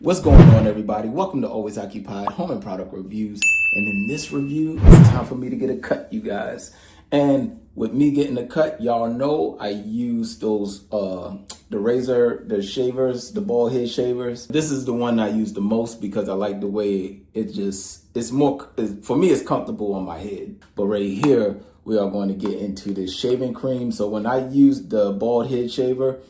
What's going on, everybody? Welcome to Always Occupied Home and Product Reviews. And in this review, it's time for me to get a cut, you guys. And with me getting a cut, y'all know I use those the razor, the shavers, the bald head shavers. This is the one I use the most because I like the way it's more, for me, it's comfortable on my head. But right here, we are going to get into the shaving cream. So when I use the bald head shaver,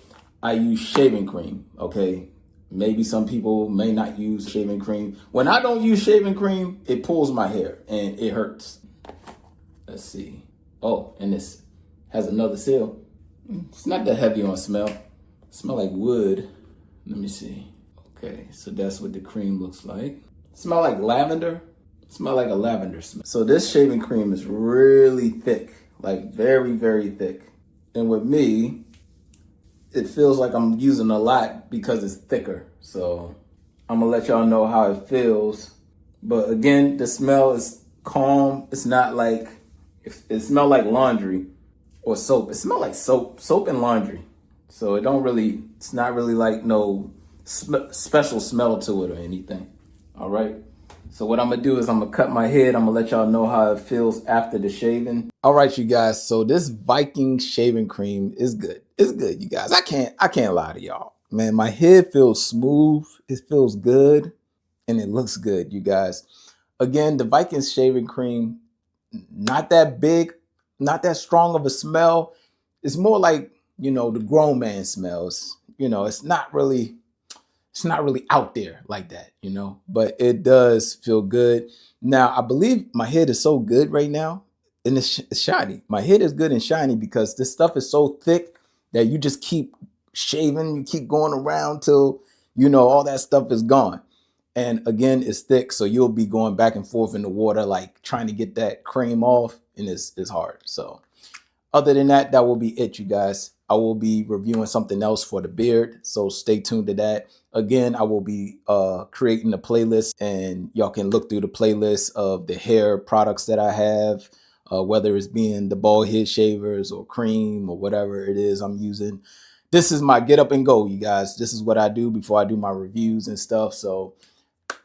I use shaving cream, okay? Maybe some people may not use shaving cream. When I don't use shaving cream, it pulls my hair and it hurts. Let's see. Oh, and this has another seal. It's not that heavy on smell. It smells like wood. Let me see. Okay, so that's what the cream looks like. Smell like lavender. Smell like a lavender smell. So this shaving cream is really thick, like very, very thick. And with me, it feels like I'm using a lot because it's thicker. So I'm gonna let y'all know how it feels. But again, the smell is calm. It's not like, it smells like laundry or soap. It smells like soap and laundry. So it's not really like no special smell to it or anything. All right. So what I'm gonna do is I'm gonna cut my head. I'm gonna let y'all know how it feels after the shaving. All right, you guys. So this Viking shaving cream is good. It's good, you guys. I can't lie to y'all. Man, my head feels smooth. It feels good, and it looks good, you guys. Again, the Viking shaving cream, not that big, not that strong of a smell. It's more like, the grown man smells. It's not really out there like that, but it does feel good. Now, I believe my head is so good right now and it's shiny. My head is good and shiny because this stuff is so thick that you just keep shaving, you keep going around till, all that stuff is gone. And again, it's thick, so you'll be going back and forth in the water, like trying to get that cream off, and it's hard. So other than that, that will be it, you guys. I will be reviewing something else for the beard, so stay tuned to that. Again, I will be creating a playlist, and y'all can look through the playlist of the hair products that I have, whether it's being the bald head shavers or cream or whatever it is I'm using. This is my get up and go, you guys. This is what I do before I do my reviews and stuff. So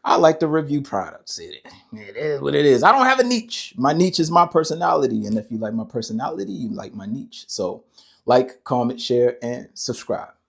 I like to review products. It is what it is. I don't have a niche. My niche is my personality. And if you like my personality, you like my niche. So like, comment, share, and subscribe.